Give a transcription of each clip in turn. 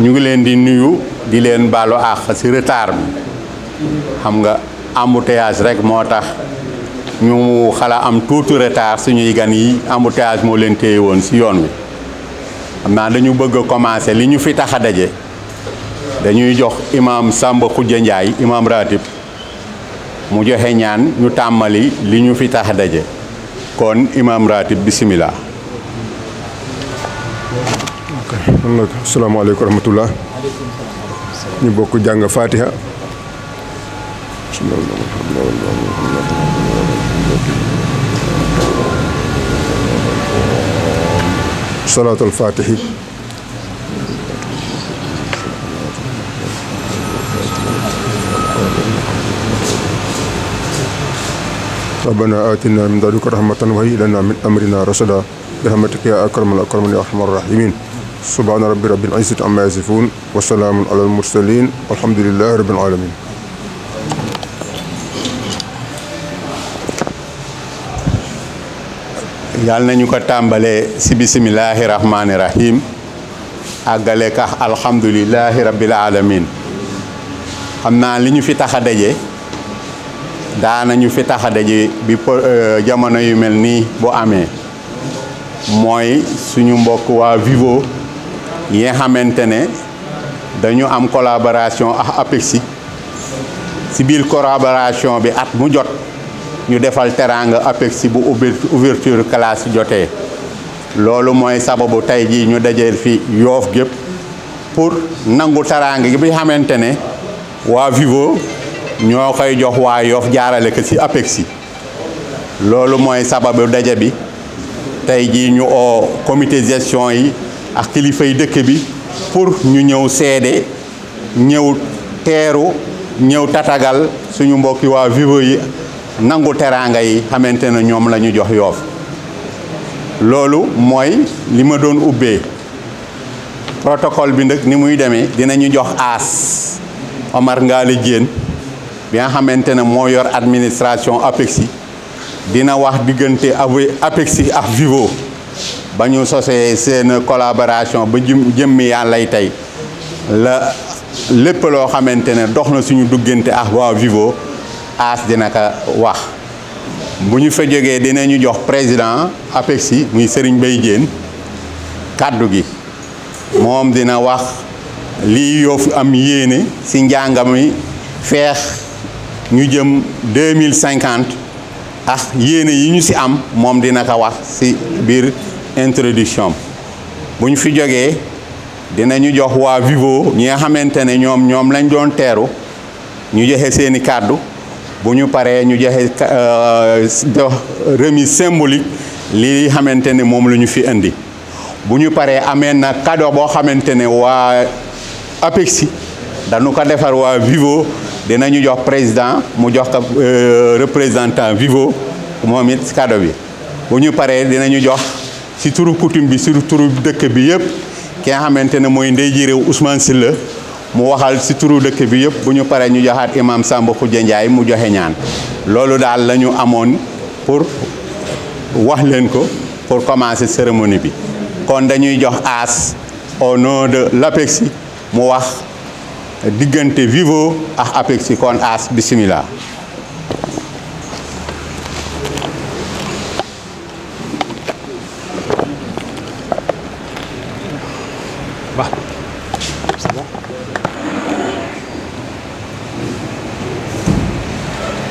ñu ngi leen di nuyu di leen baalu àq ci retard bi xam nga embouteillage rek moo tax ñu xala am tuuti retard suñuy gan yi embouteillage moo leen téye woon ci yoon wi xam naa dañu bëgg a commencer li ñu fi tax a daje dañuy jox imam Samba Khoudia Ndiaye imam ratib mu joxe ñaan ñu tàmmali li ñu fi tax a daje kon imam ratib bismillah. asalaamaaleykum wa rahmatullah ñu bokk jàng fatiha salaatul fatihi rabbana atina min ladunka rahmatan wa hayyi lana min amrina rashada birahmatika ya akramal akramin ya arhamar rahimin subhaana rabbi rabbil izzati amma yasifuun wa salaamun alal mursaliin walhamdulillahi rabbil aalamiin. yàlla nañu ko tàmbalee ci bismillaahi rahmaani rahiim àggale ka alhamdulillahi rabbil aalamiin. xam naa li ñu fi tax a daje daanañu fi tax a daje bi jamono yu mel nii bu amee mooy suñu mbokk waa Vivo yi nga xamante ne dañu am collaboration ak APEXI ci biir collaboration bi at mu jot ñu defal teraanga APEXI bu ouverture classe jotee loolu mooy sababu tey jii ñu dajeel fi Yoff gépp pour nangu teraanga bi xamante ne waa Vivo ñoo koy jox waa Yoff jaarale ko ci APEXI loolu mooy sababu daje bi tey jii ñu oo comité gestion yi ak kilifa yi dëkk bi pour ñu ñëw seede ñëw teeru ñëw tatagal suñu mbokki waa Vivo yi nangu teraanga yi xamante ne ñoom la ñu jox Yoff loolu mooy li ma doon ubbee protocole bi nag ni muy demee dinañu jox aas Omar Ngale Diène bi nga xamante ne moo yor administration APEXI dina wax diggante APEXI ak Vivo ba ñu sosee seen collaboration ba jëmmi yàllay tey la lépp loo xamante ne dox na suñu diggante ak waa Vivo aas dina ko wax bu ñu fa jógee dinañu jox président APEXI muy Serigne Mbaye Diène kàddu gi moom dina wax lii Yoff am yéene ci njàngami feex ñu jëm 2050 ak yéene yi ñu ci am moom dina ko wax ci biir introduction bu ñu fi jógee dinañu jox waa Vivo ñi nga xamante ne ñoom lañ doon teeru ñu joxe seeni kàddu bu ñu paree ñu joxe remise symbolique li xamante ne moom la ñu fi indi bu ñu paree amee na cadeau boo xamante ne waa APEXI dañu ko defar waa Vivo dinañu jox président mu jox ko représentant Vivo moom it cadeau bi bu ñu paree dinañu jox ci turu coutume bi ci turu dëkk bi yëpp ki nga xamante ne mooy ndey ji réew Ousmane Sylla mu waxal ci turu dëkk bi yëpp bu ñu paree ñu joxaat imam Samba Khoudia Ndiaye mu joxe ñaan loolu daal la ñu amoon pour wax leen ko pour commencer cérémonie bi kon dañuy jox aas au nom de l'APEXI mu wax diggante Vivo ak APEXI kon aas bismillah.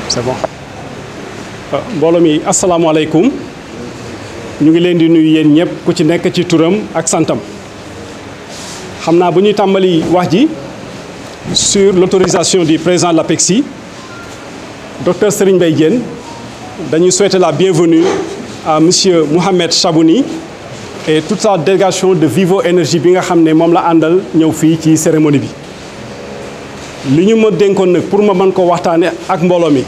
C'est bon. mbooloo mi asalaamaaleykum ñu ngi leen di nuyu yéen ñëpp ku ci nekk ci turam ak santam xam naa bu ñuy tàmbali wax ji sur l'autorisation du président de l'APEXI docteur Serigne Mbaye Diène dañuy souhaiter la bienvenue à monsieur Mohamed Chabouni et toute sa délégation de Vivo Énergie bi nga xam ne moom la àndal ñëw fii ci cérémonie bi li ñu ma dénkoon nag pour ma mën ko waxtaane ak mbooloo mi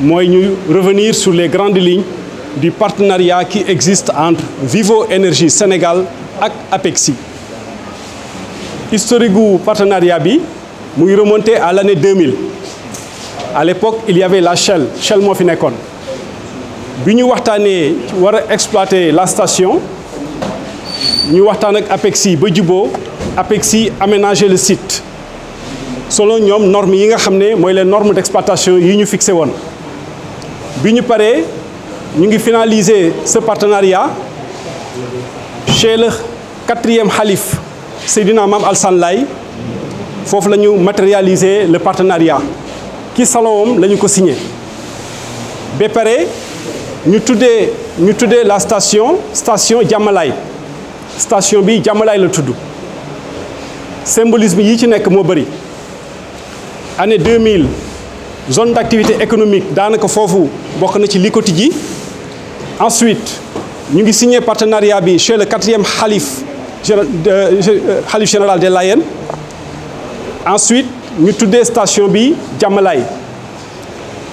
mooy ñu revenir sur les grandes lignes du partenariat qui existe entre Vivo Énergie Sénégal ak APEXI. Historique gu partenariat bi mu ngi remonté à l'année 2000 à l'époque il y avait la Shell moo fi nekkoon bi ñu waxtaanee war a exploiter la station ñu waxtaan ak APEXI ba juboo APEXI aménager le site selon ñoom normes yi nga xam ne mooy les normes d'exploitation yi ñu fixé woon bi ñu paree ñu ngi finaliser ce partenariat chez le 4e khalife Seydina Mame Alassane Laye foofu la ñu matérialiser le partenariat ki salon la ñu ko signé ba pare ñu tuddee la station Diamalaye station bi Diamalaye la tudd symbolisme yi ci nekk moo bëri année 2000 zone d'activité économique daanaka foofu bokk na ci Likoti ji ensuite ñu ngi signé partenariat bi chez le 4e khalife général des Layènes ensuite ñu tuddee station bi Diamalaye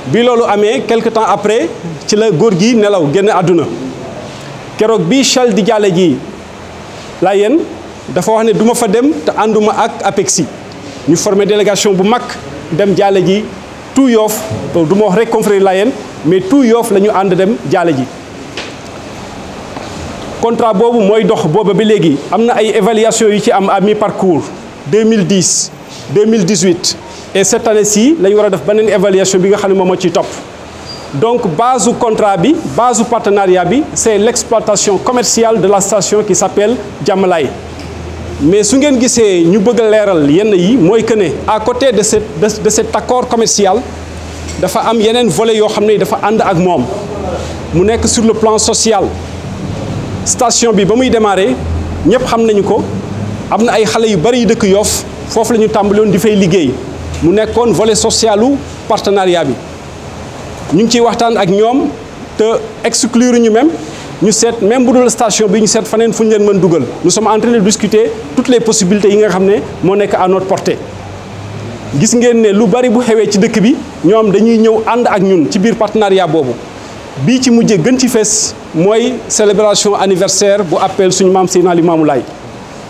bi loolu amee quelque temps après ci la góor gi nelaw génn àdduna keroog bi Shell di jaale ji Layène dafa wax ne du ma fa dem te ànduma ak APEXI ñu formé délégation bu mag dem jaale ji tout Yoff du ma wax rek confrérie Layène mais tout Yoff la ñu ànd dem jaale ji contrat boobu mooy dox booba ba léegi am na ay évaluation yu ci am à mi-parcours 2010 2018 et cette année-ci la ñu war a def beneen évaluation bi nga xam ne moom moo ciy topp donc base du contrat bi base du partenariat bi c'est l'exploitation commerciale de la station qui s'appelle Diamalaye mais su ngeen gisee ñu bëgg a leeral yenn yi mooy que ne à côté de cet accord commercial dafa am yeneen volets yoo xam ne dafa ànd ak moom mu nekk sur le plan social station bi ba muy démarrer ñëpp xam nañu ko am na ay xale yu bari yu dëkk Yoff foofu la ñu tàmbaloon di fay liggéey mu nekkoon volet socialu partenariat bi ñu ngi ciy waxtaan ak ñoom te exclure ñu même ñu seet même bu dul station bi ñu seet faneen fu ñu leen mën dugal nous sommes en train de discuter toutes les possibilités yi nga xam ne moo nekk à notre portée gis ngeen ne lu bari bu xewee ci dëkk bi ñoom dañuy ñëw ànd ak ñun ci biir partenariat boobu bii ci mujjee gën ci fees mooy célébration anniversaire bu appel suñu maam Seydina Limamou Laye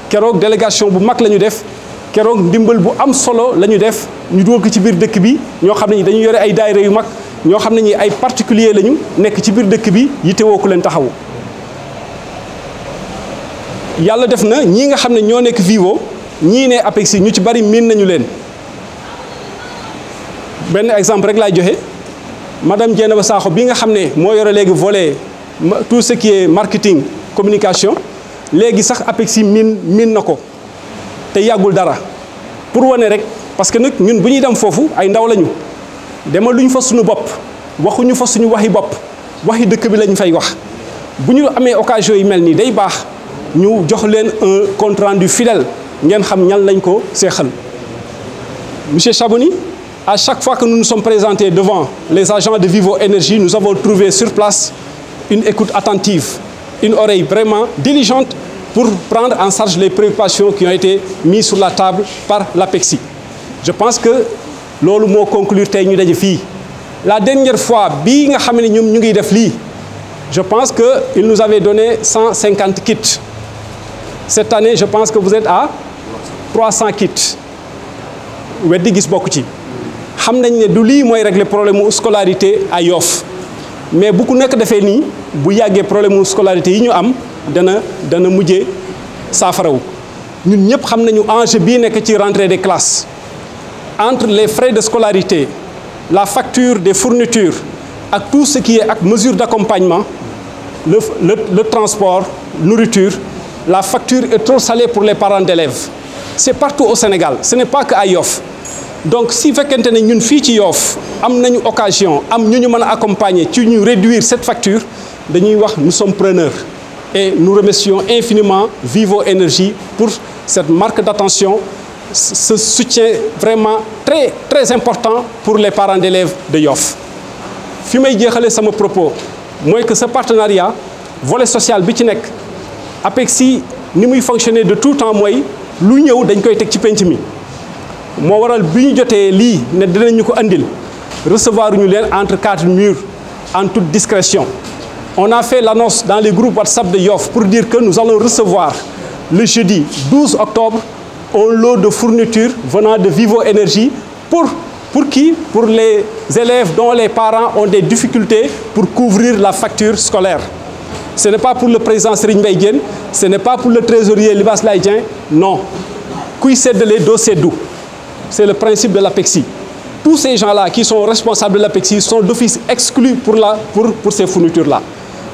keroog délégation bu mag la ñu def keroog ndimbal bu am solo la ñu def ñu dugal ko ci biir dëkk bi ñoo xam ne ñi dañu yore ay daayira yu mag ñoo xam ne ñi ay particulier lañu nekk ci biir dëkk bi yittewoo ku leen taxawu yàlla def na ñii nga xam ne ñoo nekk Vivo ñii ne APEXI ñu ci bari miin nañu leen benn exemple rek laay joxe madame Dieynaba Sakho bi nga xam ne moo yore léegi volet tout ce qui est marketing communication léegi sax APEXI miin na ko te yàggul dara pour wane rek parce que nag ñun bu ñuy dem foofu ay ndaw lañu demal luñ fa suñu bopp waxuñu fa suñu waxi bopp waxi dëkk bi lañ fay wax bu ñu amee occasion yi mel nii day baax ñu jox leen un compte rendu fidèle ngeen xam ñan lañ ko seexal monsieur Chaboni à chaque fois que nous nous sommes présentés devant les agents de Vivo Énergie nous avons trouvé sur place une écoute attentive une oreille vraiment diligente pour prendre en charge les préoccupations qui ont été mises sur la table par l'APEXI je pense que loolu moo conclure tey ñu daje fii la dernière fois bii nga xam ne ñoom ñu ngi def lii je pense que il nous avait donné 150 kits cette année je pense que vous êtes à 300 kits weddi gis bokk ci xam nañ ne du lii mooy régler problème mu scolarité à Yoff mais bu ku nekk defee nii bu yàggee problème mu scolarité yi ñu am dana mujjee saafarawu ñun ñëpp xam nañu enjeu bii nekk ci rentrée des classes entre les frais de scolarité la facture des fournitures ak tout ce qui est ak mesure d'accompagnement le transport nourriture la facture est trop salée pour les parents d'élèves c'est partout au Sénégal ce n'est pas que à Yoff donc si fekkente ne ñun fii ci Yoff am nañu occasion am ñu mën a accompagner ci ñu réduire cette facture dañuy wax nous sommes preneurs et nous remercions infiniment Vivo Énergie pour cette marque d'attention ce soutien vraiment très très important pour les parents d'élèves de Yoff fi may jeexale sama propos mooy que ce partenariat volet social bi ci nekk APEXI ni muy fonctionner de tout temps mooy lu ñëw dañ koy teg ci penc mi moo waral bi ñu jotee lii ne dinañu ko andil recevoir ñu leen entre quatre murs en toute discrétion on a fait l'annonce dans les groupes WhatsApp de Yoff pour dire que nous allons recevoir le jeudi 12 octobre un lot de fournitures venant de Vivo Énergie pour qui? Pour les élèves dont les parents ont des difficultés pour couvrir la facture scolaire. Ce n'est pas pour le président Serigne Mbaye Diène, ce n'est pas pour le trésorier Libasse Laye Dieng, non. kuy séddale doo séddu. C'est le principe de l'APEXI. Tous ces gens-là qui sont responsables de l'APEXI sont d'office exclus pour ces fournitures-là.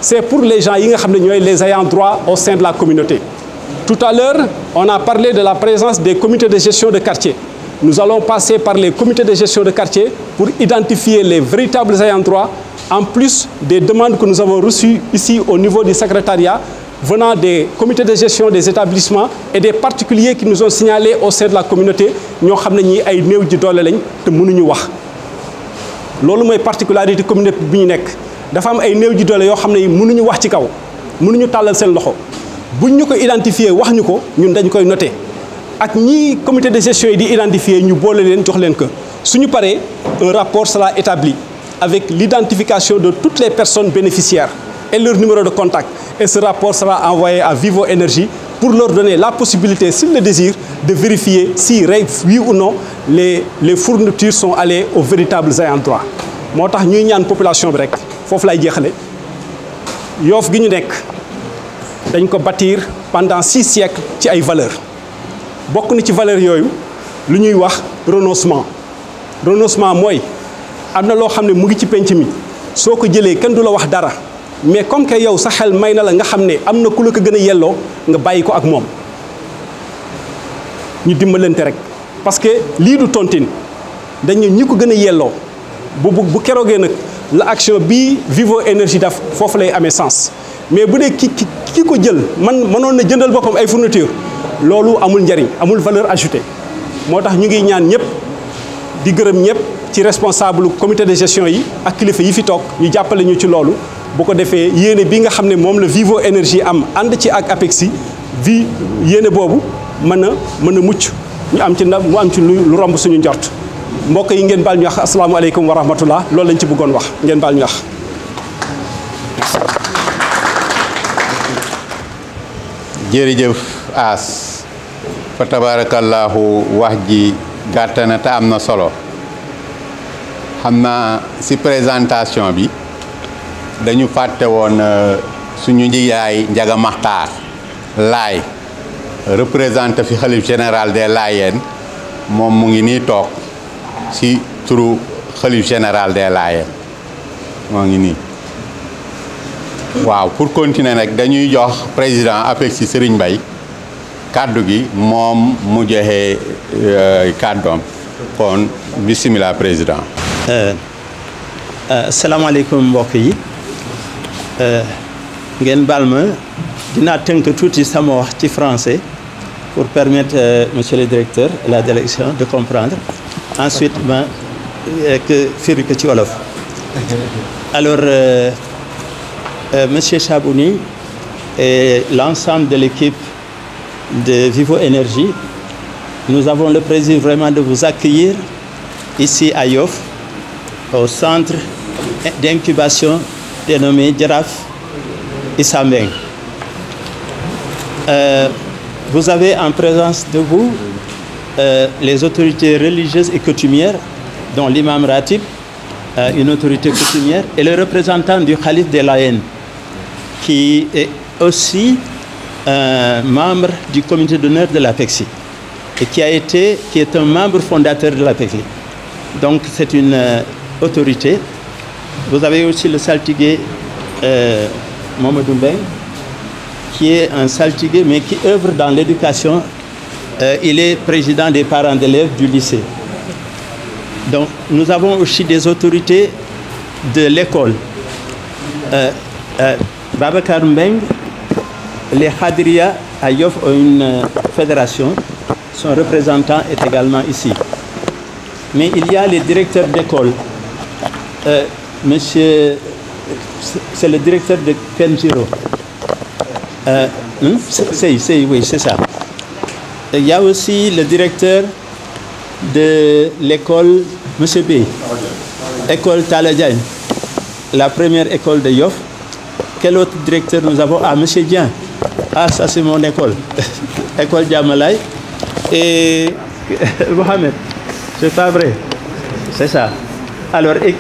C'est pour les gens qui sont les ayants droit au sein de la communauté. Tout à l'heure, on a parlé de la présence des comités de gestion de quartier. Nous allons passer par les comités de gestion de quartier pour identifier les véritables ayants droit, en plus des demandes que nous avons reçues ici au niveau du secrétariat, venant des comités de gestion des établissements et des particuliers qui nous ont signalé au sein de la communauté, ñoo xam ne ñii ay néew ji doole lañ te mënuñu wax. loolu mooy particularité communauté bi ñu nekk dafa am ay néew ji doole yoo xam ne mënuñu wax ci kaw mënuñu tàllal seen loxo buñ ñu ko identifier wax ñu ko ñun dañ koy noter ak ñii comité de gestion yi di identifier ñu boole leen jox leen ko suñu paree un rapport sera établi avec l'identification de toutes les personnes bénéficiaires et leur numéro de contact. Et ce rapport sera envoyé à Vivo Énergie pour leur donner la possibilité, s'ils le désirent, de vérifier si, oui ou non, les fournitures sont allées aux véritables ayants droit. moo tax ñuy ñaan population bi rek foofu lay jeexale Yoff gi ñu nekk dañ ko bâtir pendant 6 siècles ci ay valeurs bokk na ci valeurs yooyu lu ñuy wax renoncement mooy am na loo xam ne mu ngi ci penc mi soo ko jëlee kenn du la wax dara mais comme que yow sa xel may na la nga xam ne am na ku la ko gën a yelloo nga bàyyi ko ak moom ñu dimbalante rek parce que lii du tontine dañu ñi ko gën a yelloo bu keroogee nag la action bii Vivo Énergie daf foofu lay amee sens mais bu dee ki ko jël mënoon na jëndal boppam ay fourniture loolu amul njariñ amul valeur ajoutée moo tax ñu ngi ñaan ñëpp di gërëm ñëpp ci responsable comité de gestion yi ak kilifa yi fi toog ñu jàppale ñu ci loolu bu ko defee yéene bi nga xam ne moom la Vivo Énergie am ànd ci ak APEXI yéene boobu mën a mucc ñu am ci mu am ci lu romb suñu njort mbokk yi ngeen baal ñu wax asalaamaaleykum wa rahmatullah loolu lañ ci bëggoon wax ngeen baal ñu wax. jërëjëf As fa tabarakallahu wax ji gàtt na te am na solo xam naa ci présentation bi dañu fàtte woon suñu njiyaay Njaga Maxtaar Laay représenté fi xalif général des Layènes moom mu ngi nii toog ci turu xalif général des Layènes moo ngi nii waaw pour continuer nag dañuy jox président APEXI Serigne Mbaye kàddu gi moom mu joxe kàddoom kon bismillah président. asalaamaaleykum mbokk yi ngeen baal ma dinaa tënk tuuti sama wax ci français pour permettre monsieur le directeur et la délégation de comprendre ensuite ma firi ko ci wolof. Alors monsieur Chabouni et l'ensemble de l'équipe de Vivo Énergie, nous avons le plaisir vraiment de vous accueillir ici à Yoff au centre d'incubation dénommé Jaraaf Issa Mbeng. Vous avez en présence de vous les autorités religieuses et coutumières, dont l'imam Ratib, une autorité coutumière, et le représentant du Khalif des Layènes, qui est aussi membre du comité d'honneur de l'APEXI et qui est un membre fondateur de l'APEXI. Donc c'est une autorité. Vous avez aussi le saltigué Mamadou Mbeng, qui est un saltigué mais qui œuvre dans l'éducation. Il est président des parents d'élèves du lycée. Donc nous avons aussi des autorités de l'école. Babacar Mbeng, les Khadria à Yoff ont une fédération. Son représentant est également ici. Mais il y a les directeurs d'école. Monsieur, c'est le directeur de Kenjiro. Oui, c'est ça. Il y a aussi le directeur de l'école, monsieur B, école Taladjaï, la première école de Yoff. Quel autre directeur nous avons? Ah, monsieur Dien. Ah, ça c'est mon école. École Djamalai. Et Mohamed. C'est pas vrai. C'est ça. Alors, et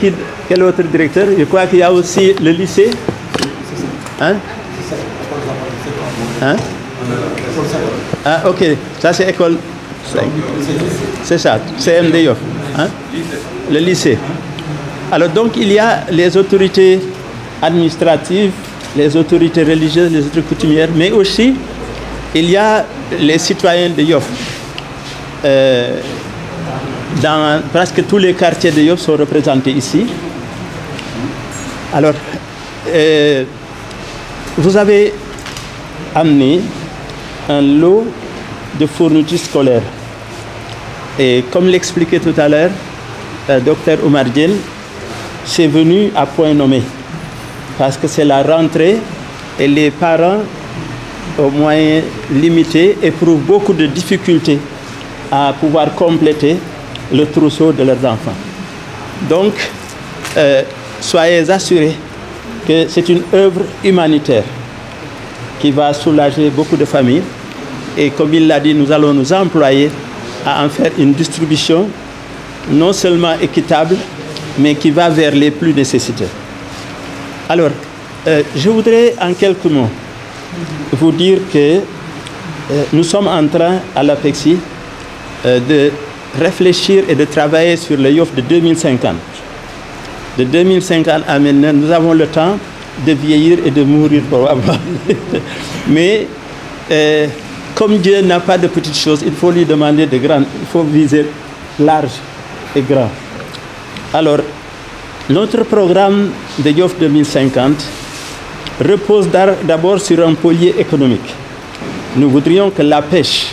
quel autre directeur? Je crois qu'il y a aussi le lycée. Hein? Hein? Ah, ok. Ça c'est école C'est ça, CM de Yoff. Hein? Le lycée. Alors donc il y a les autorités administratives, les autorités religieuses, les autorités coutumières, mais aussi il y a les citoyens de Yoff. Dans presque tous les quartiers de Yoff sont représentés ici. Alors, vous avez amené un lot de fournitures scolaires. Et comme l'expliquait tout à l'heure, Dr Oumar Diène, c'est venu à point nommé. Parce que c'est la rentrée et les parents, aux moyens limités, éprouvent beaucoup de difficultés à pouvoir compléter le trousseau de leurs enfants. Donc, soyez assurés que c'est une œuvre humanitaire qui va soulager beaucoup de familles. Et comme il l'a dit, nous allons nous employer à en faire une distribution non seulement équitable, mais qui va vers les plus nécessiteux. Alors, je voudrais en quelques mots vous dire que nous sommes en train, à l'APEXI, de réfléchir et de travailler sur le Yoff de 2050. De 2050 à maintenant, nous avons le temps de vieillir et de mourir probablement. Mais comme Dieu n'a pas de petites choses, il faut lui demander de grandes. Il faut viser large et grand. Alors, notre programme de Yoff 2050 repose d'abord sur un pilier économique. Nous voudrions que la pêche,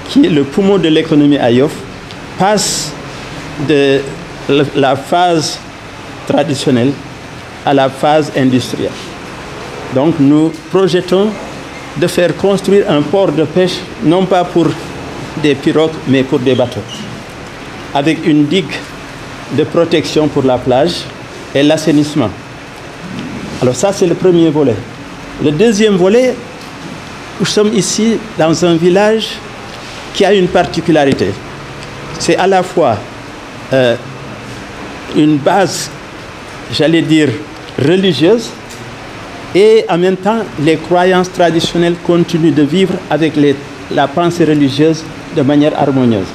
qui est le poumon de l'économie à Yoff, passe de la phase traditionnelle à la phase industrielle. Donc nous projetons de faire construire un port de pêche, non pas pour des pirogues, mais pour des bateaux, avec une digue de protection pour la plage et l'assainissement. Alors ça, c'est le premier volet. Le deuxième volet, nous sommes ici dans un village qui a une particularité. C'est à la fois une base, j'allais dire, religieuse, et en même temps, les croyances traditionnelles continuent de vivre avec la pensée religieuse de manière harmonieuse.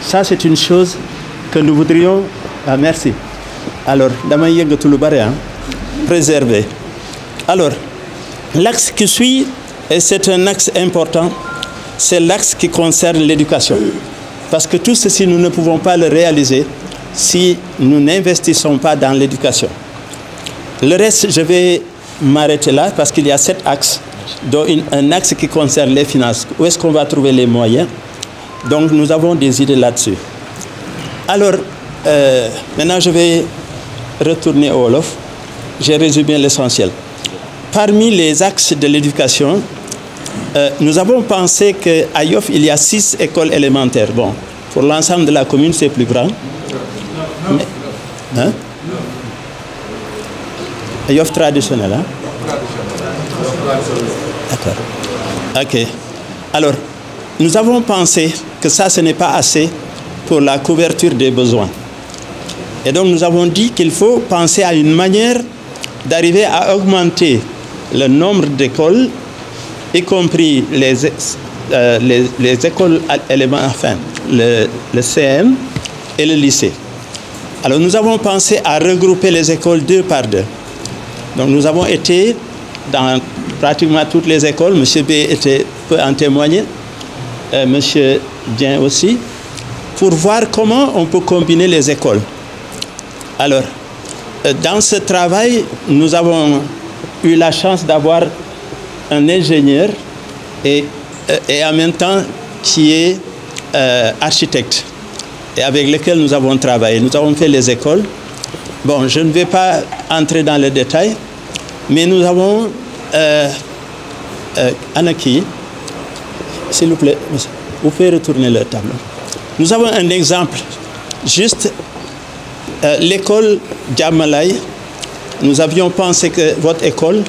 Ça, c'est une chose que nous voudrions... Ah, merci. Alors, préserver. Alors, l'axe qui suit, et c'est un axe important, c'est l'axe qui concerne l'éducation. Parce que tout ceci, nous ne pouvons pas le réaliser si nous n'investissons pas dans l'éducation. Le reste, je vais m'arrêter là parce qu'il y a 7 axes, dont un axe qui concerne les finances. Où est-ce qu'on va trouver les moyens? Donc, nous avons des idées là-dessus. Alors, maintenant, je vais retourner au Wolof. J'ai résumé l'essentiel. Parmi les axes de l'éducation, nous avons pensé qu'à Yoff, il y a 6 écoles élémentaires. Bon, pour l'ensemble de la commune, c'est plus grand. Mais, hein? Yoff traditionnel, hein? D'accord. OK. Alors, nous avons pensé que ça, ce n'est pas assez pour la couverture des besoins. Et donc, nous avons dit qu'il faut penser à une manière d'arriver à augmenter le nombre d'écoles, y compris les écoles élémentaires, enfin, le CM et le lycée. Alors, nous avons pensé à regrouper les écoles 2 par 2. Donc, nous avons été dans pratiquement toutes les écoles. M. B peut en témoigner, M. Dien aussi, pour voir comment on peut combiner les écoles. Alors, dans ce travail, nous avons eu la chance d'avoir un ingénieur et en même temps qui est architecte et avec lequel nous avons travaillé. Nous avons fait les écoles. Bon, je ne vais pas entrer dans les détails, mais nous avons... Anaki, s'il vous plaît, vous pouvez retourner le tableau. Nous avons un exemple, juste l'école Djamalai. Nous avions pensé que votre école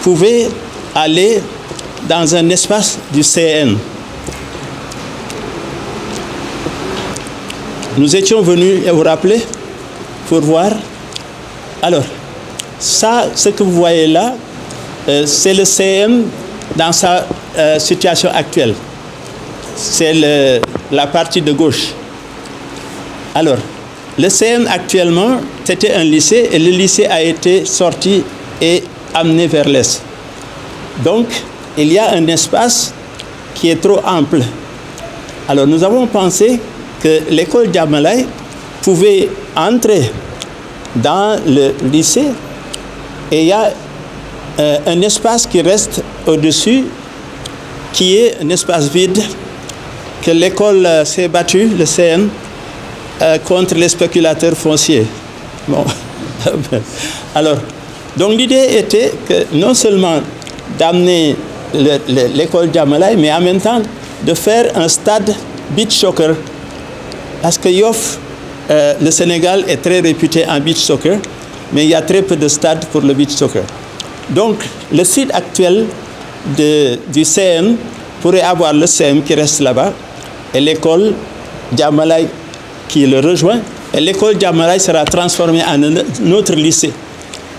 pouvait aller dans un espace du CN. Nous étions venus, vous vous rappelez, pour voir. Alors, ça, ce que vous voyez là, c'est le CM dans sa situation actuelle. C'est la partie de gauche. Alors, le CM actuellement, c'était un lycée et le lycée a été sorti et amené vers l'est. Donc, il y a un espace qui est trop ample. Alors, nous avons pensé que l'école Diamalaye pouvait entrer dans le lycée et il y a un espace qui reste au-dessus, qui est un espace vide, que l'école s'est battue, le CN, contre les spéculateurs fonciers. Bon. Alors, donc l'idée était que non seulement d'amener l'école Diamalaye, mais en même temps de faire un stade beach soccer. Parce que Yoff, le Sénégal est très réputé en beach soccer, mais il y a très peu de stades pour le beach soccer. Donc, le site actuel du CM pourrait avoir le CM qui reste là-bas et l'école Diamalaye qui le rejoint. Et l'école Diamalaye sera transformée en un autre lycée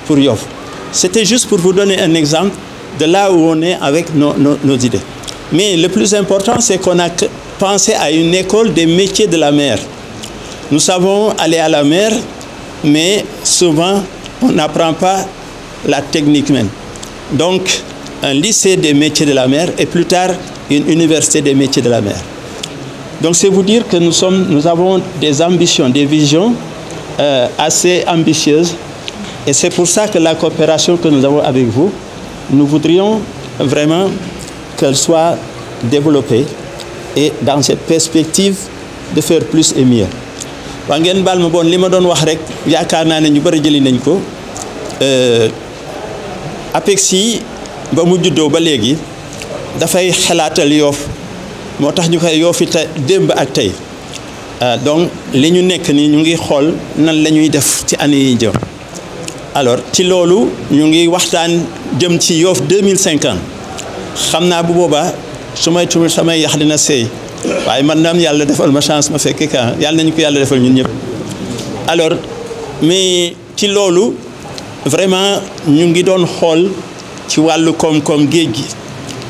pour Yoff. C'était juste pour vous donner un exemple de là où on est avec nos idées. Mais le plus important, c'est qu'on a pensé à une école des métiers de la mer. Nous savons aller à la mer, mais souvent, on n'apprend pas la technique même. Donc, un lycée des métiers de la mer et plus tard, une université des métiers de la mer. Donc, c'est vous dire que nous avons des ambitions, des visions assez ambitieuses. Et c'est pour ça que la coopération que nous avons avec vous, nous voudrions vraiment qu'elle soit développée et dans cette perspective de faire plus et mieux. Wa ngeen baal ma bon li ma doon wax rek yaakaar naa ne ñu bëri jëli nañ ko APEXI ba mu juddoo ba léegi dafay xalaatal Yoff moo tax ñu koy Yoff it démb ak tey donc li ñu nekk ni ñu ngi xool nan la ñuy def ci année yi jëm. Alors ci loolu ñu ngi waxtaan jëm ci Yoff 2050 xam naa bu boobaa su may tumul samay yax dina seey waaye man naam yàlla defal ma chance ma fekke ka yàlla nañu ko yàlla defal ñun ñëpp. Alors mais ci loolu vraiment ñu ngi doon xool ci wàllu koom-koom géej gi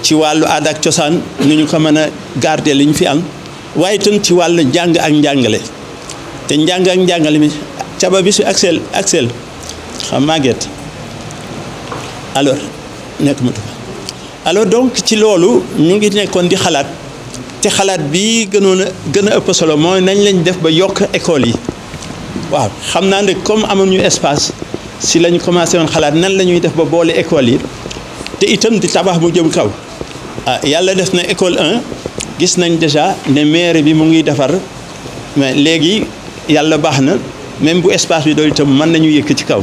ci wàllu aada ak cosaan nu ñu ko mën a garder li ñu fi am waaye itam ci wàllu njàng ak njàngale te njàng ak njàngale mi caba bi su Axel xam Maguette alors nekk ma alors donc ci loolu ñu ngi nekkoon di xalaat te xalaat bi gën a ëpp solo mooy nañ lañ def ba yokk école yi waaw xam naa ne comme amuñu espace si lañu commencé woon xalaat nan la ñuy def ba boole école yi te itam di tabax mu jëm kaw yàlla def na école 1 gis nañ déjà ne maire bi mu ngi defar mais léegi yàlla baax na même bu espace bi doy itam mën nañu yëkk ci kaw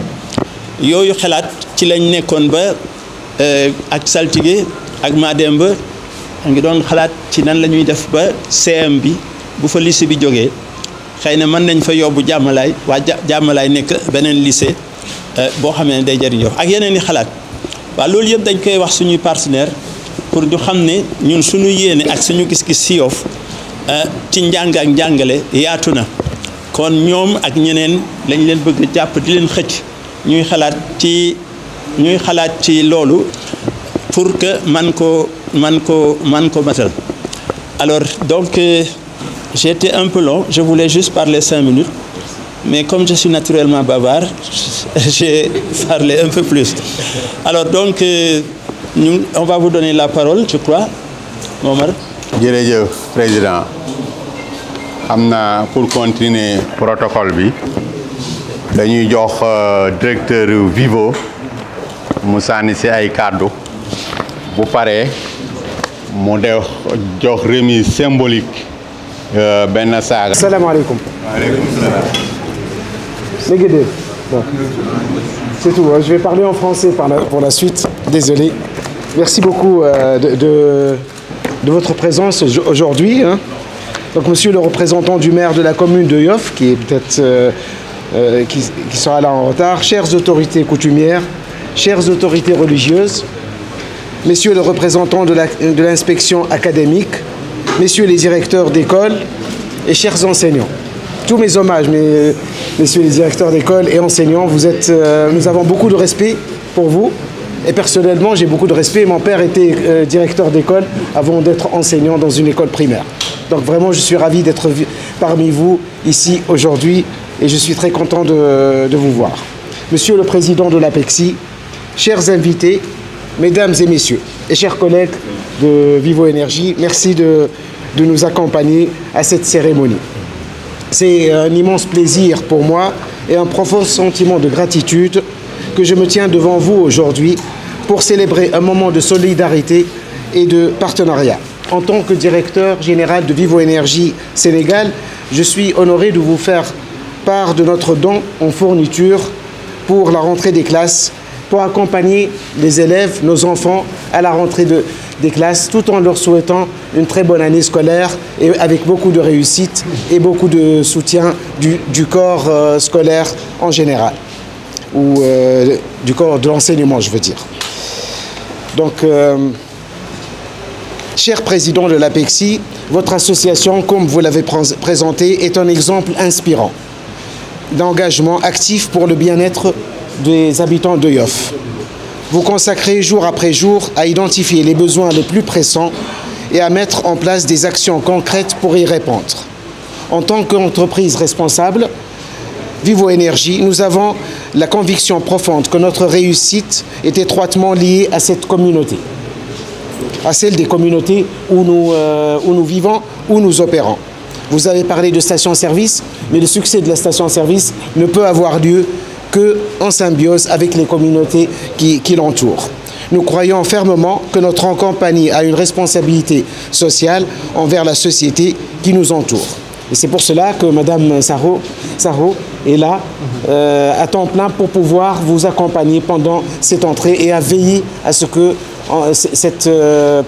yooyu xalaat ci lañ nekkoon ba ak saltige ak Mademba ngi doon xalaat ci nan la ñuy def ba CM bi bu fa lycée bi jógee xëy na mën nañ fa yóbbu Jàmmalaay waa Jàmmalaay nekk beneen lycée boo xamee ne day jëriñ Yoff ak yeneen i xalaat waaw loolu yëpp dañ koy wax suñuy partenaire pour ñu xam ne ñun suñu yéene ak suñu gis-gis si Yoff ci njàng ak njàngale yaatu na kon ñoom ak ñeneen lañ leen bëgg jàpp di leen xëcc ñuy xalaat ci loolu pour que man ko matal. Alors donc j'étais un peu long, je voulais juste parler 5 minutes, mais comme je suis naturellement bavard, j'ai parlé un peu plus. Alors donc on va vous donner la parole, je crois, Momar. jërëjëf président xam naa pour continuer protocole bi dañuy jox directeur Vivo mu sànni si ay kàddu bu paree mu def jox remise symbolique benn saaga. Asalaamaaleykum. Waaleykum salaam. Légué bon. C'est tout. Je vais parler en français pour la suite. Désolé. Merci beaucoup de votre présence aujourd'hui. Hein. Donc, monsieur le représentant du maire de la commune de Yoff, qui est peut-être qui sera là en retard, chères autorités coutumières, chères autorités religieuses, messieurs les représentants de l'inspection académique, messieurs les directeurs d'école et chers enseignants. Tous mes hommages, messieurs les directeurs d'école et enseignants, nous avons beaucoup de respect pour vous. Et personnellement, j'ai beaucoup de respect. Mon père était directeur d'école avant d'être enseignant dans une école primaire. Donc vraiment, je suis ravi d'être parmi vous ici aujourd'hui et je suis très content de vous voir. Monsieur le Président de l'APEXI, chers invités, mesdames et messieurs, et chers collègues de Vivo Énergie, merci de nous accompagner à cette cérémonie. C'est un immense plaisir pour moi et un profond sentiment de gratitude que je me tiens devant vous aujourd'hui pour célébrer un moment de solidarité et de partenariat. En tant que directeur général de Vivo Énergie Sénégal, je suis honoré de vous faire part de notre don en fourniture pour la rentrée des classes, pour accompagner les élèves, nos enfants, à la rentrée des classes, tout en leur souhaitant une très bonne année scolaire et avec beaucoup de réussite et beaucoup de soutien du corps scolaire en général, ou du corps de l'enseignement, je veux dire. Donc, cher président de l'APEXI, votre association, comme vous l'avez présenté, est un exemple inspirant d'engagement actif pour le bien-être des habitants de Yoff. Vous consacrez jour après jour à identifier les besoins les plus pressants et à mettre en place des actions concrètes pour y répondre. En tant qu'entreprise responsable, Vivo Énergie, nous avons la conviction profonde que notre réussite est étroitement liée à cette communauté, à celle des communautés où nous vivons, où nous opérons. Vous avez parlé de station-service, mais le succès de la station-service ne peut avoir lieu qu'en symbiose avec les communautés qui l'entourent. Nous croyons fermement que notre compagnie a une responsabilité sociale envers la société qui nous entoure. Et c'est pour cela que Madame Sarro est là à temps plein pour pouvoir vous accompagner pendant cette entrée et à veiller à ce que cette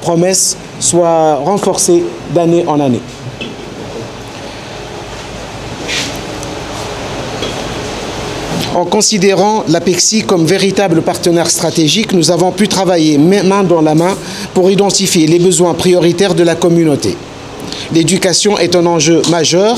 promesse soit renforcée d'année en année. En considérant l'APEXI comme véritable partenaire stratégique, nous avons pu travailler main dans la main pour identifier les besoins prioritaires de la communauté. L'éducation est un enjeu majeur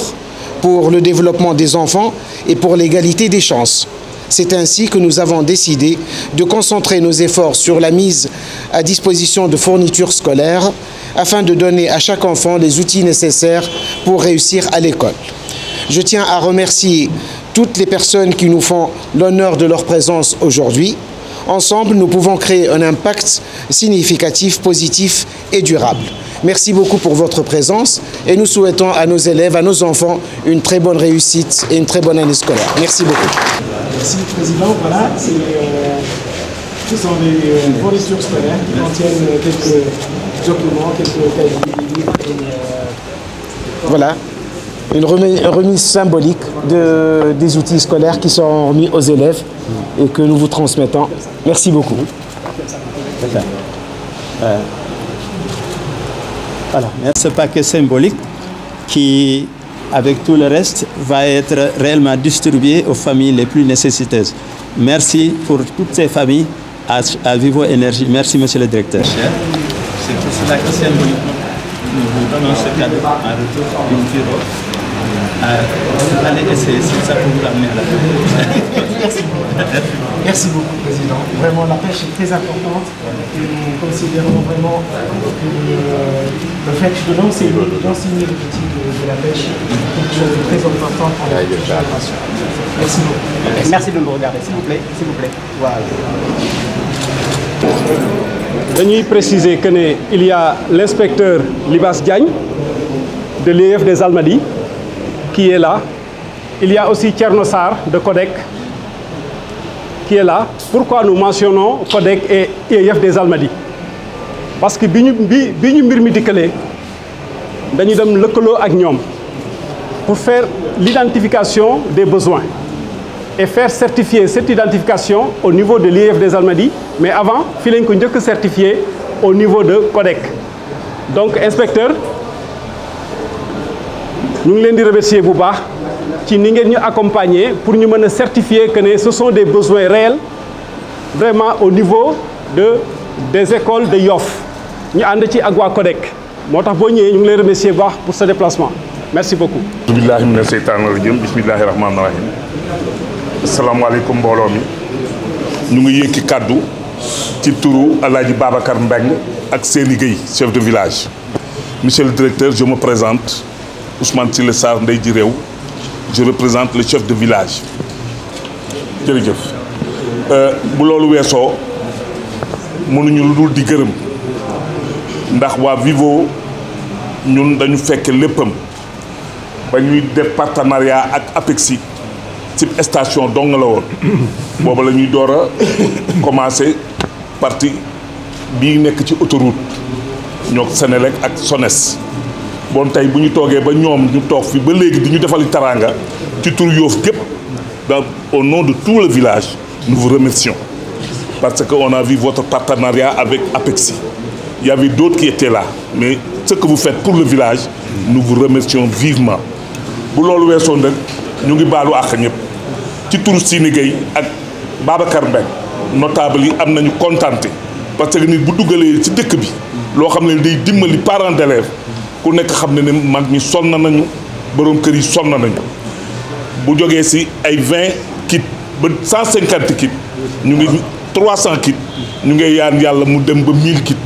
pour le développement des enfants et pour l'égalité des chances. C'est ainsi que nous avons décidé de concentrer nos efforts sur la mise à disposition de fournitures scolaires afin de donner à chaque enfant les outils nécessaires pour réussir à l'école. Je tiens à remercier toutes les personnes qui nous font l'honneur de leur présence aujourd'hui. Ensemble, nous pouvons créer un impact significatif, positif et durable. Merci beaucoup pour votre présence et nous souhaitons à nos élèves, à nos enfants, une très bonne réussite et une très bonne année scolaire. Merci beaucoup. Merci, Président. Voilà, ce sont les fournitures scolaires qui contiennent quelques documents, quelques cahiers, livres. Voilà. Une remise symbolique des outils scolaires qui sont remis aux élèves et que nous vous transmettons. Merci beaucoup. Voilà, ce paquet symbolique qui, avec tout le reste, va être réellement distribué aux familles les plus nécessiteuses. Merci pour toutes ces familles à Vivo Énergie. Merci, Monsieur le Directeur. C'est pour cela que symboliquement, nous vous donnons ce cadeau en retour d'une bureau. Allez essayer si ça peut vous l'amener à la Merci. Merci beaucoup, Président. Vraiment, la pêche est très importante. Et nous considérons vraiment que le fait de d'enseigner les outils de la pêche est quelque chose de très important pour la génération. Merci beaucoup. Merci de nous regarder, s'il vous plaît. S'il vous plaît. Voilà. Dañuy préciser qu'il y a l'inspecteur Libas Diagne de l'IEF des Almadies qui est là. Il y a aussi Thierno Sarr de CODEC qui est là. Pourquoi nous mentionnons CODEC et IEF des Almadies? Parce que bi ñu mbir mi dikkalee dañu dem lëkkaloo ak ñoom pour faire l'identification des besoins et faire certifier cette identification au niveau de l'IEF des Almadies, mais avant, il faut que certifié au niveau de CODEC. Donc, inspecteur, nous voulons remercier vous qui nous accompagner pour nous certifier que ce sont des besoins réels vraiment au niveau des écoles de Yoff. Nous avons dit à CODEC. Nous voulons remercier pour ce déplacement. Merci beaucoup. Asalaamaaleykum mbooloo mi ñu ngi yëkki kaddu ci turu Alaaji Babacar Mbeng ak Seyni Gueye chef de village Monsieur le directeur, je me présente. Ousmane Sile Sarr Ndeye Ji Réew. Je représente le chef de village. jërëjëf bu loolu weesoo mënuñu lu dul di gërëm ndax waa Vivo ñun dañu fekk léppam ba ñuy def partenariat ak APEXI ci station dong la woon booba la ñuy door a commencé partie bii nekk ci autoroute ñoo Senelec ak SONES bon tey bu ñu toogee ba ñoom ñu toog fi ba léegi di ñu defali taraanga ci tur Yoff gépp au nom de tout le village nous vous remercions parce qu'on a vu votre partenariat avec APEXI. Il y avait d'autres qui étaient là mais ce que vous faites pour le village nous vous remercions vivement bu loolu weesoo nag ñu ngi baalu àq ñëpp ci turu Sini Gueye ak Babacar Mbengue notable yi am nañu contenté parce que nit bu duggalee ci dëkk bi loo xam ne day dimbali parents d'élèves ku nekk xam ne ne mag ñi sonn nañu borom kër yi sonn nañu bu jógee si ay 20 kits ba 150 kits ñu ngi 300 kits ñu ngi yaan yàlla mu dem ba 1000 kits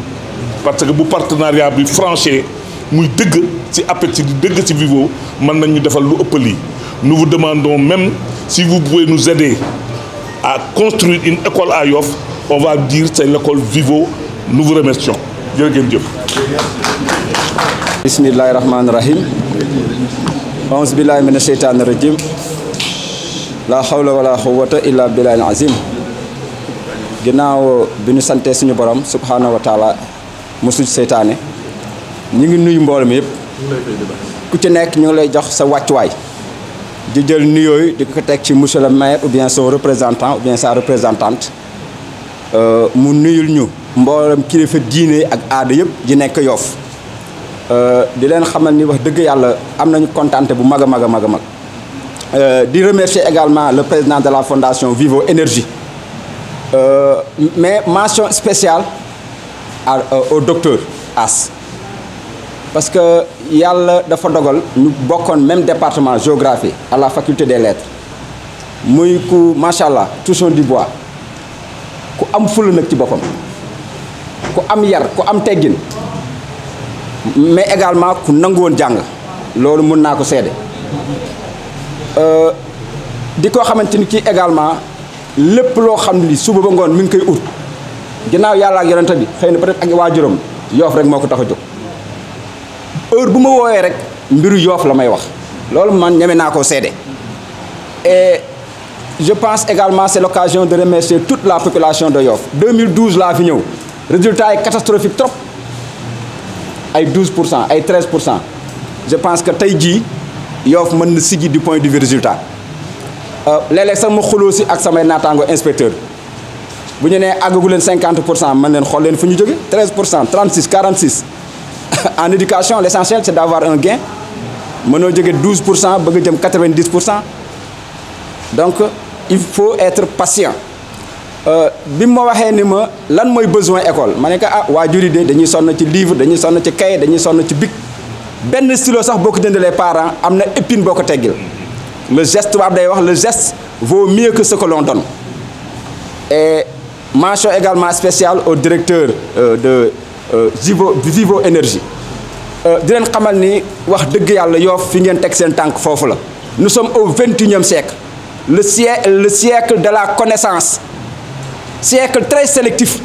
parce que bu partenariat bi franché muy dëgg ci APEXI di dëgg ci Vivo mën nañu defal lu ëpp lii. Nous vous demandons même si vous pouvez nous aider à construire une école à Yoff, on va dire c'est l'école Vivo. Nous vous remercions. jërë ngeen jëf. Bismillahi rahmani rahim. Auzu billahi mina sheytaani rajim. La hawla wala quwwata illa billahi azim. Ginnaaw bi ñu sante suñu borom subhanahu wa taala musul seytaane ñu ngi nuyu mbooloo mi yëpp ku ci nekk ñu ngi lay jox sa wàccuwaay di jël nuyooyu di ko teg ci monsieur le maire ou bien son représentant ou bien sa représentante mu nuyul ñu mboolem kilifa diine ak aada yëpp di nekk Yoff di leen xamal ni wax dëgg yàlla am nañu kontaante bu mag a mag a mag a mag di remercier également le président de la fondation Vivo Énergie mais mention spéciale au docteur As parce que yàlla dafa dogal ñu bokkoon même département géographie à la faculté des lettres muy ku macha allah touchons du bois ku am fulla nag ci boppam ku am yar ku am teggin mais également ku nangu woon jàng loolu mën naa ko seede di ko xamante ni kii également lépp loo xam ne suba ba ngoon mi ngi koy ut ginnaaw yàlla ak yonent bi xëy na peut-être ak waajuram Yoff rek moo ko tax a jóg heure bu ma woowee rek mbiru Yoff la may wax loolu man ñeme naa koo seede et je pense également c'est l'occasion de remercier toute la population de Yoff 2012 laa fi ñëw résultat est catastrophique trop ay 12% ay 13% je pense que tey jii Yoff mën na siggi du point de vue résultat léeg-léeg sax ma xuloo si ak samay naataango inspecteur bu ñu nee àggagu leen 50% mën leen xool leen fu ñu jóge 13% 36 46 en éducation l'essentiel c'est d'avoir un gain mënoo jóge 12% bëgg jëm 90% donc il faut être patient bi ma waxee ni ma lan mooy besoin école ma ne ko ah waajur yi de dañuy sonn ci livre dañuy sonn ci cahier dañuy sonn ci bic benn stylo sax boo ko jëndalee parents am na épine boo ko teggil le geste tubaab day wax le geste vaut mieux que ce que l'on donne et mention également spéciale au directeur de Vivo Énergie di leen xamal ni wax dëgg yàlla Yoff fi ngeen teg seen tànk foofu la nous sommes au 21e siècle le siècle de la connaissance siècle très sélectif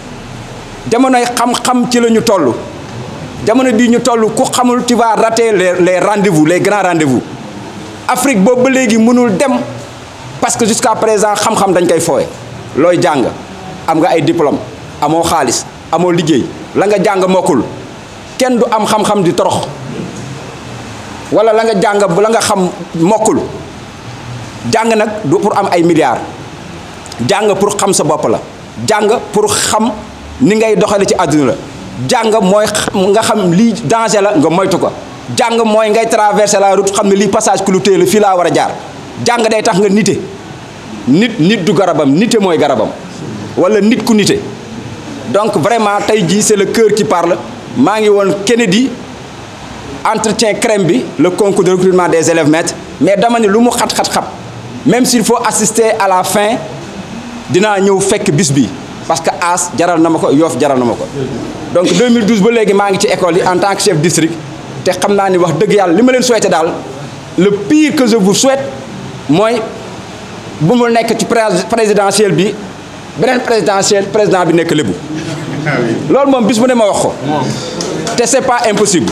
jamonoy xam-xam ci la ñu toll jamono bii ñu toll ku xamul tu vas rater les rendez-vous les grands rendez-vous Afrique boobu ba léegi mënul dem parce que jusqu'à présent xam-xam dañ koy foowe looy jàng am nga ay diplôme amoo xaalis amoo liggéey la nga jàng mokkul kenn du am xam-xam di torox wala la nga jàng la nga xam mokkul jàng nag du pour am ay milliards jàng pour xam sa bopp la jàng pour xam ni ngay doxale ci àdduna la jàng mooy nga xam lii danger la nga moytu ko jàng mooy ngay traverser la route xam ne lii passage clouté la fii laa war a jaar jàng day tax nga nite nit du garabam nite mooy garabam wala nit ku nite donc vraiment tey jii c'est le cœur qui parle maa ngi woon Kennedy entretien crème bi le concours de recrutement des élèves maîtres mais dama ne lu mu xat-xat-xat même s'il faut assister à la fin dinaa ñëw fekk bis bi parce que As jaral na ma ko Yoff jaral na ma ko donc 2012 ba léegi maa ngi ci école yi en tant que chef district te xam naa ni wax dëgg yàlla li ma leen souhaité daal le pire que je vous souhaite mooy bu mu nekk ci présidentielle bi beneen président bi nekk lébu loolu moom bis bu ne ma wax ko te c'est pas impossible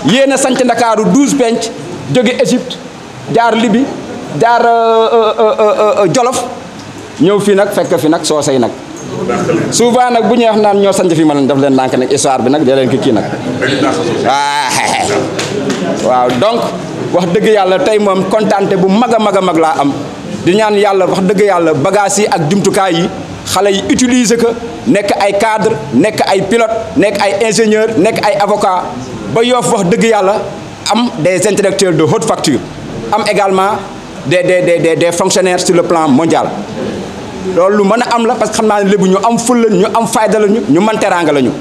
yéen a sanc Ndakaaru 12 penc jóge Égypte jaar Libye jaar Jolof ñëw fii nag fekk fi nag soosey nag souvent nag bu ñuy wax naan ñoo sanc fi ma leen def leen ndànk nag histoire bi nag da leen ko kii nag waaw donc wax dëgg yàlla tey moom kontaante bu mag a mag laa am di ñaan yàlla wax dëgg yàlla bagages yi ak jumtukaay yi xale yi utiliser ko nekk ay cadre nekk ay pilote nekk ay ingénieur nekk ay avocat ba Yoff wax dëgg yàlla am des intellectuels de haute facture am également des fonctionnaires sur le plan mondial loolu lu mën a am la parce que xam naa ne lébu ñu am ful lañu ñu am fayda lañu ñu mën teraanga lañu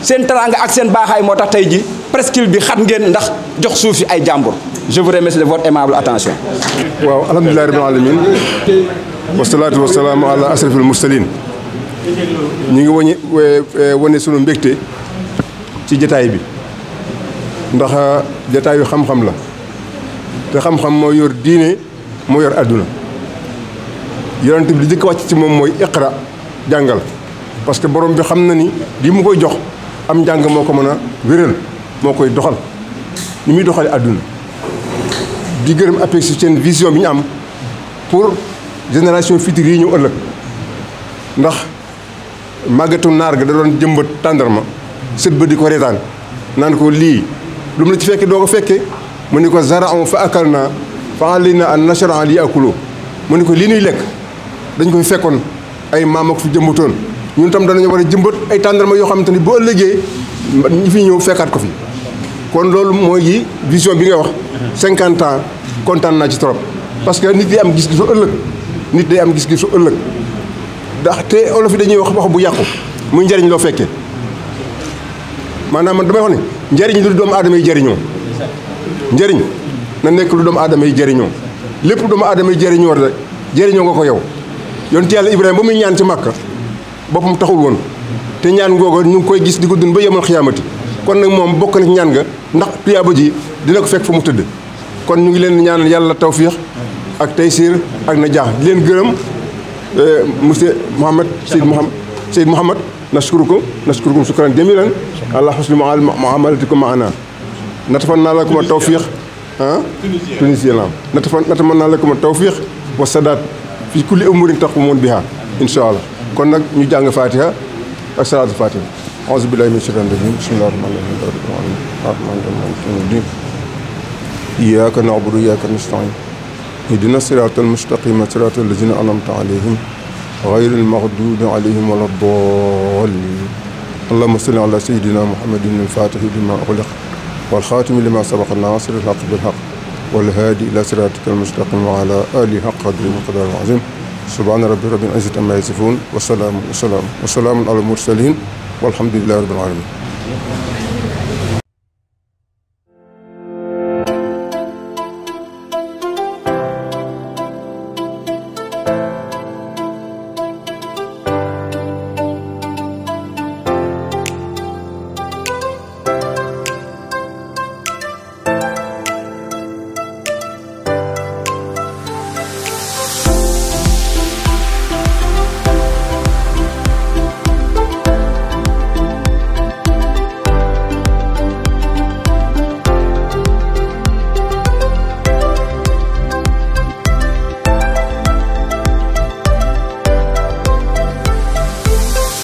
seen teraanga ak seen baaxaay moo tax tey ji presqu'île bi xat ngeen ndax jox suuf si ay jàmbur je vous remercie de votre aimable attention. waaw alhamdulilah rabbil alamin wasalaatu wasalaamu ala asrafil mursalin ñu ngi wane sunu mbégte ci jataay bi ndax jataay yu xam-xam la te xam-xam moo yor diine moo yor àdduna yonent bi li jëkk wàcc ci moom mooy iqra jàngal parce que borom bi xam na ni li mu koy jox am njàng moo ko mën a wéral moo koy doxal ni muy doxale àdduna di gërëm APEX seen vision bi ñu am pour génération future yi ñëw ëllëg ndax màggatu naar ga da doon jëmbat tàndarma sët ba di ko reetaan naan ko lii lu mu la ci fekke doo ko fekke mu ni ko zara'u fa akal naa fa alayna an nashra li akuloo mu ni ko lii nuy lekk dañ ko fi fekkoon ay maam ak fi jëmbatoon ñun tam danañu war a jëmbat ay tàndarma yoo xamante ni bu ëllëgee ñi fi ñëw fekkaat ko fi kon loolu mooy yi vision bi nga wax 50 ans kontaan naa ci trop parce que nit day am gis-gisu ëllëg nit day am gis-gisu ëllëg ndax te olof yi dañuy wax bu yàqu muy njariñ loo fekkee maanaam man damay wax ne njariñ lu doomu aadama yi jariñoo njariñ na nekk lu doomu aadama yi jariñoo lépp lu doomu aadama yi jariñoo rek jariñoo nga ko yow yonent yàlla Ibrahima ba muy ñaan ci Màkka boppam taxul woon te ñaan googu ñu ngi koy gis di ko dund ba yemal xiyaamati kon nag moom bokk na ci ñaan nga ndax tuyaaba ji dina ko fekk fa mu tëdd kon ñu ngi leen ñaanal yàlla tawfiix ak taysiir ak na jaax di leen gërëm monsieur Seyd Mouhamad nashkurukum shukran jamilan ala husni muamalatikum maana natamanna lakum tawfiix tunisien la natamanna lakum tawfiix wa sadaat fi kulli umurin taqumun biha insha allah kon nag ñu jàng fatiha ak salaatu fatiha auzu billahi min shaytaani rajim bismillahi rahmaani rahim iyyaka na'budu wa iyyaka nasta'in ihdina siratal mustaqima siratal lazina an'amta alayhim ghayril maghdubi alayhim waladdallin allahumma salli ala sayyidina muhammadin al-fatihi lima ughliqa wal khatimi lima sabaqa nasiril haqqi bil haqq wal hadi ila siratikal mustaqim wa ala alihi haqqa qadrihi wa miqdarihil azim subhana rabbil izzati amma yasifun wa salaamun ala al mursalin walhamdulillahi rabbil alamin